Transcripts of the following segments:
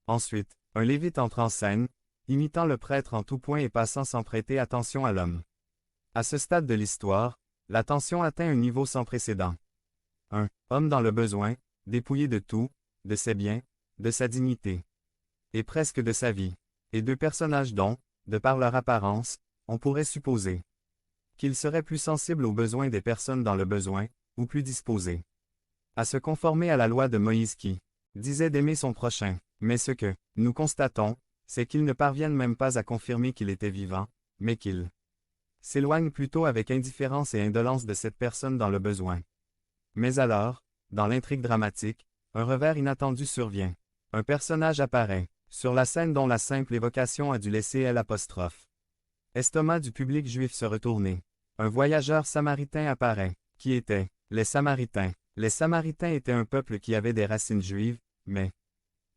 Ensuite, un Lévite entre en scène, imitant le prêtre en tout point et passant sans prêter attention à l'homme. À ce stade de l'histoire, la tension atteint un niveau sans précédent. Un homme dans le besoin, dépouillé de tout, de ses biens, de sa dignité, et presque de sa vie, et deux personnages dont, de par leur apparence, on pourrait supposer qu'ils seraient plus sensibles aux besoins des personnes dans le besoin, ou plus disposés à se conformer à la loi de Moïse qui disait d'aimer son prochain. Mais ce que nous constatons, c'est qu'ils ne parviennent même pas à confirmer qu'il était vivant, mais qu'ils s'éloignent plutôt avec indifférence et indolence de cette personne dans le besoin. Mais alors, dans l'intrigue dramatique, un revers inattendu survient. Un personnage apparaît, sur la scène dont la simple évocation a dû laisser l'apostrophe. Estomac du public juif se retourner. Un voyageur samaritain apparaît, qui était les Samaritains. Les Samaritains étaient un peuple qui avait des racines juives, mais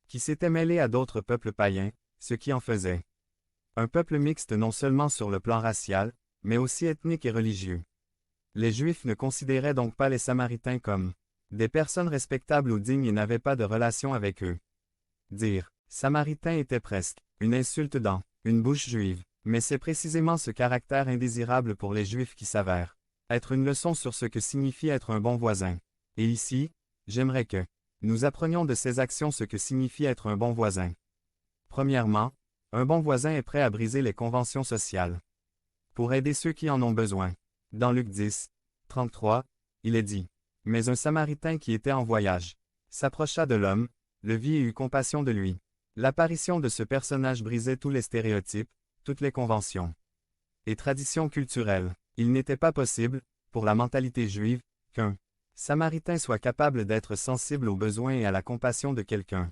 qui s'était mêlé à d'autres peuples païens, ce qui en faisait un peuple mixte non seulement sur le plan racial, mais aussi ethnique et religieux. Les Juifs ne considéraient donc pas les Samaritains comme des personnes respectables ou dignes et n'avaient pas de relation avec eux. Dire « Samaritain » était presque une insulte dans une bouche juive, mais c'est précisément ce caractère indésirable pour les Juifs qui s'avère être une leçon sur ce que signifie être un bon voisin. Et ici, j'aimerais que nous apprenions de ces actions ce que signifie être un bon voisin. Premièrement, un bon voisin est prêt à briser les conventions sociales pour aider ceux qui en ont besoin. Dans Luc 10, 33, il est dit « Mais un Samaritain qui était en voyage s'approcha de l'homme, le vit et eut compassion de lui. » L'apparition de ce personnage brisait tous les stéréotypes, toutes les conventions et traditions culturelles. Il n'était pas possible, pour la mentalité juive, qu'un Samaritain soit capable d'être sensible aux besoins et à la compassion de quelqu'un.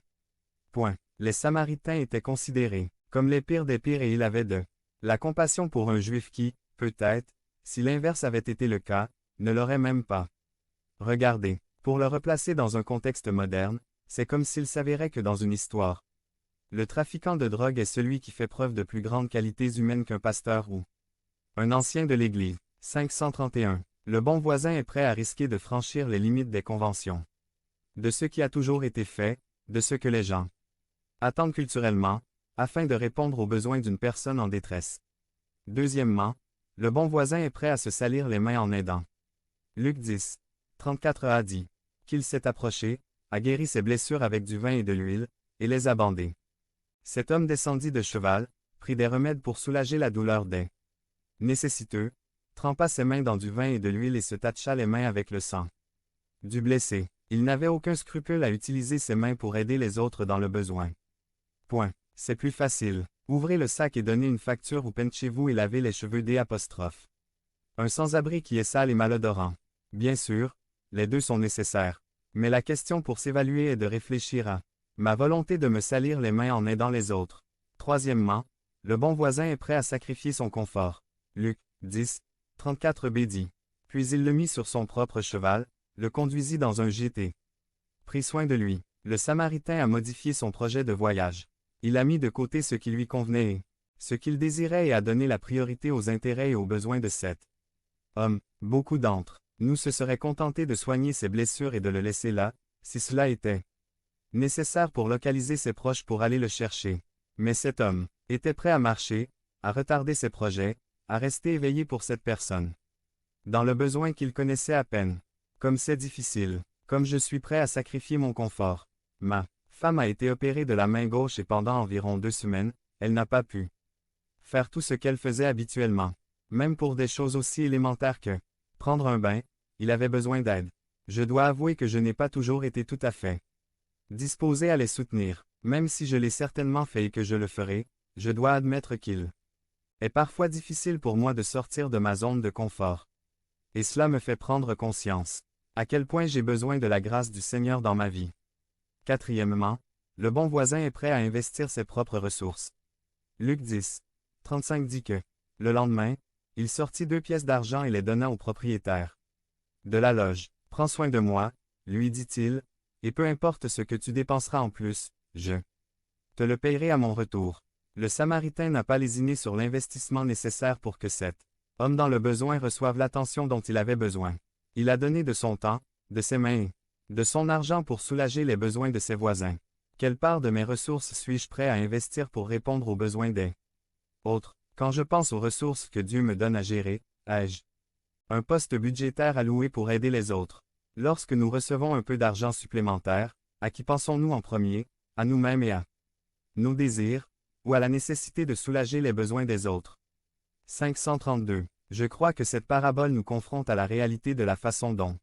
Point. Les Samaritains étaient considérés comme les pires des pires et il avait de la compassion pour un Juif qui, peut-être, si l'inverse avait été le cas, ne l'aurait même pas regardé. Pour le replacer dans un contexte moderne, c'est comme s'il s'avérait que dans une histoire, le trafiquant de drogue est celui qui fait preuve de plus grandes qualités humaines qu'un pasteur ou un ancien de l'Église. 531. Le bon voisin est prêt à risquer de franchir les limites des conventions, de ce qui a toujours été fait, de ce que les gens attendent culturellement, afin de répondre aux besoins d'une personne en détresse. Deuxièmement, le bon voisin est prêt à se salir les mains en aidant. Luc 10, 34 a dit qu'il s'est approché, a guéri ses blessures avec du vin et de l'huile, et les a bandées. Cet homme descendit de cheval, prit des remèdes pour soulager la douleur des nécessiteux, trempa ses mains dans du vin et de l'huile et se tacha les mains avec le sang du blessé. Il n'avait aucun scrupule à utiliser ses mains pour aider les autres dans le besoin. Point. C'est plus facile. Ouvrez le sac et donnez une facture ou penchez-vous et lavez les cheveux des apostrophes. Un sans-abri qui est sale et malodorant. Bien sûr, les deux sont nécessaires. Mais la question pour s'évaluer est de réfléchir à ma volonté de me salir les mains en aidant les autres. Troisièmement, le bon voisin est prêt à sacrifier son confort. Luc 10, 34b dit. Puis il le mit sur son propre cheval, le conduisit dans un gîte. Prit soin de lui. Le Samaritain a modifié son projet de voyage. Il a mis de côté ce qui lui convenait et ce qu'il désirait et a donné la priorité aux intérêts et aux besoins de cet homme. Beaucoup d'entre nous se seraient contentés de soigner ses blessures et de le laisser là, si cela était nécessaire pour localiser ses proches pour aller le chercher. Mais cet homme était prêt à marcher, à retarder ses projets, à rester éveillé pour cette personne. Dans le besoin qu'il connaissait à peine. Comme c'est difficile, comme je suis prêt à sacrifier mon confort. Ma femme a été opérée de la main gauche et pendant environ 2 semaines, elle n'a pas pu faire tout ce qu'elle faisait habituellement. Même pour des choses aussi élémentaires que prendre un bain, il avait besoin d'aide. Je dois avouer que je n'ai pas toujours été tout à fait disposé à les soutenir. Même si je l'ai certainement fait et que je le ferai, je dois admettre qu'il est parfois difficile pour moi de sortir de ma zone de confort. Et cela me fait prendre conscience à quel point j'ai besoin de la grâce du Seigneur dans ma vie. Quatrièmement, le bon voisin est prêt à investir ses propres ressources. Luc 10, 35 dit que, le lendemain, il sortit 2 pièces d'argent et les donna au propriétaire de la loge. « Prends soin de moi, lui dit-il, et peu importe ce que tu dépenseras en plus, je te le payerai à mon retour. » Le Samaritain n'a pas lésiné sur l'investissement nécessaire pour que cet homme dans le besoin reçoive l'attention dont il avait besoin. Il a donné de son temps, de ses mains et de son argent pour soulager les besoins de ses voisins. Quelle part de mes ressources suis-je prêt à investir pour répondre aux besoins des autres? Quand je pense aux ressources que Dieu me donne à gérer, ai-je un poste budgétaire alloué pour aider les autres? Lorsque nous recevons un peu d'argent supplémentaire, à qui pensons-nous en premier? À nous-mêmes et à nos désirs, ou à la nécessité de soulager les besoins des autres? 532. Je crois que cette parabole nous confronte à la réalité de la façon dont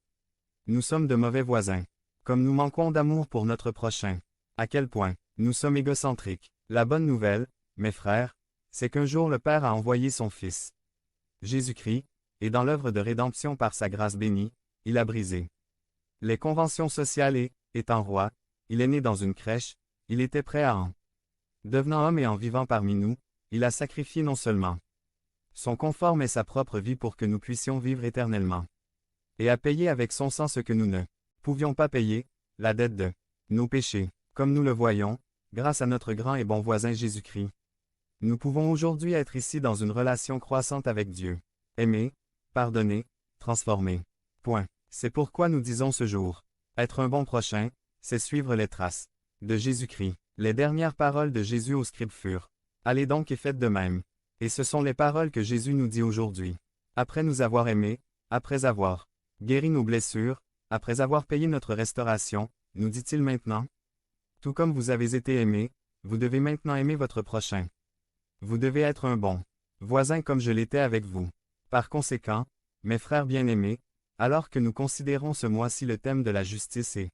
nous sommes de mauvais voisins. Comme nous manquons d'amour pour notre prochain. À quel point nous sommes égocentriques. La bonne nouvelle, mes frères, c'est qu'un jour le Père a envoyé son Fils, Jésus-Christ, et dans l'œuvre de rédemption par sa grâce bénie, il a brisé les conventions sociales et, étant roi, il est né dans une crèche, il était prêt à en devenant homme et en vivant parmi nous, il a sacrifié non seulement son confort mais sa propre vie pour que nous puissions vivre éternellement. Et a payé avec son sang ce que nous ne pouvions pas payer, la dette de nos péchés. Comme nous le voyons, grâce à notre grand et bon voisin Jésus-Christ, nous pouvons aujourd'hui être ici dans une relation croissante avec Dieu. Aimer, pardonner, transformer. Point. C'est pourquoi nous disons ce jour. Être un bon prochain, c'est suivre les traces de Jésus-Christ. Les dernières paroles de Jésus aux scribes furent. Allez donc et faites de même. Et ce sont les paroles que Jésus nous dit aujourd'hui. Après nous avoir aimés, après avoir guéri nos blessures, après avoir payé notre restauration, nous dit-il maintenant. Tout comme vous avez été aimés, vous devez maintenant aimer votre prochain. Vous devez être un bon voisin comme je l'étais avec vous. Par conséquent, mes frères bien-aimés, alors que nous considérons ce mois-ci le thème de la justice et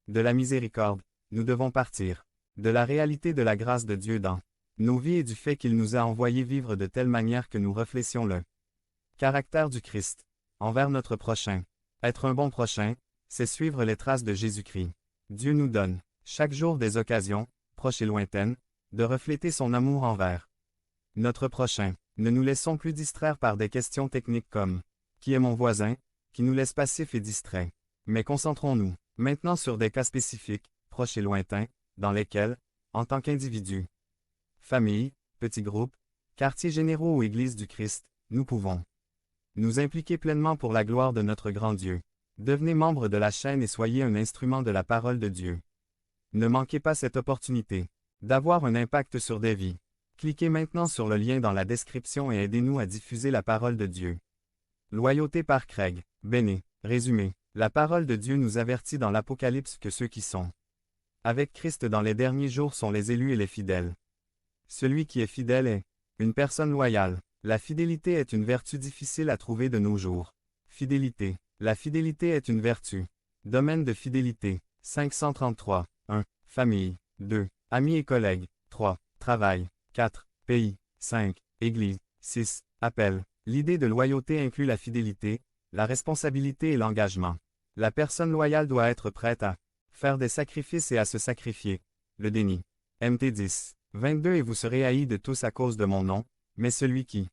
de la miséricorde, nous devons partir de la réalité de la grâce de Dieu dans nos vies et du fait qu'il nous a envoyés vivre de telle manière que nous reflétions le caractère du Christ envers notre prochain. Être un bon prochain, c'est suivre les traces de Jésus-Christ. Dieu nous donne chaque jour des occasions, proches et lointaines, de refléter son amour envers notre prochain. Ne nous laissons plus distraire par des questions techniques comme « Qui est mon voisin ?», qui nous laissent passifs et distraits. Mais concentrons-nous maintenant sur des cas spécifiques, proches et lointains, dans lesquels, en tant qu'individus, familles, petits groupes, quartiers généraux ou églises du Christ, nous pouvons nous impliquer pleinement pour la gloire de notre grand Dieu. Devenez membre de la chaîne et soyez un instrument de la parole de Dieu. Ne manquez pas cette opportunité d'avoir un impact sur des vies. Cliquez maintenant sur le lien dans la description et aidez-nous à diffuser la parole de Dieu. Loyauté par Craig Bennett. Résumé. La parole de Dieu nous avertit dans l'Apocalypse que ceux qui sont avec Christ dans les derniers jours sont les élus et les fidèles. Celui qui est fidèle est une personne loyale. La fidélité est une vertu difficile à trouver de nos jours. Fidélité. La fidélité est une vertu. Domaine de fidélité. 533. 1. Famille. 2. Amis et collègues. 3. Travail. 4. Pays. 5. Église. 6. Appel. L'idée de loyauté inclut la fidélité, la responsabilité et l'engagement. La personne loyale doit être prête à faire des sacrifices et à se sacrifier. Le déni. Mt 10. 22 Et vous serez haïs de tous à cause de mon nom, mais celui qui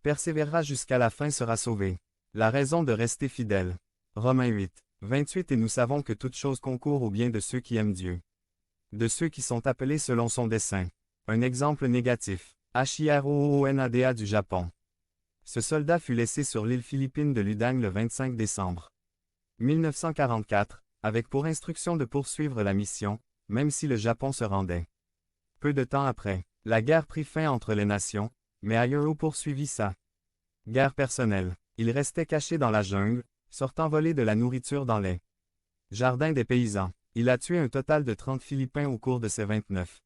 persévérera jusqu'à la fin sera sauvé. La raison de rester fidèle. Romains 8. 28 Et nous savons que toute chose concourt au bien de ceux qui aiment Dieu. De ceux qui sont appelés selon son dessein. Un exemple négatif. Hiroonada du Japon. Ce soldat fut laissé sur l'île philippine de Ludang le 25 décembre 1944, avec pour instruction de poursuivre la mission, même si le Japon se rendait. Peu de temps après, la guerre prit fin entre les nations, mais Hiro poursuivit sa guerre personnelle. Il restait caché dans la jungle, sortant voler de la nourriture dans les jardins des paysans. Il a tué un total de 30 Philippins au cours de ces 29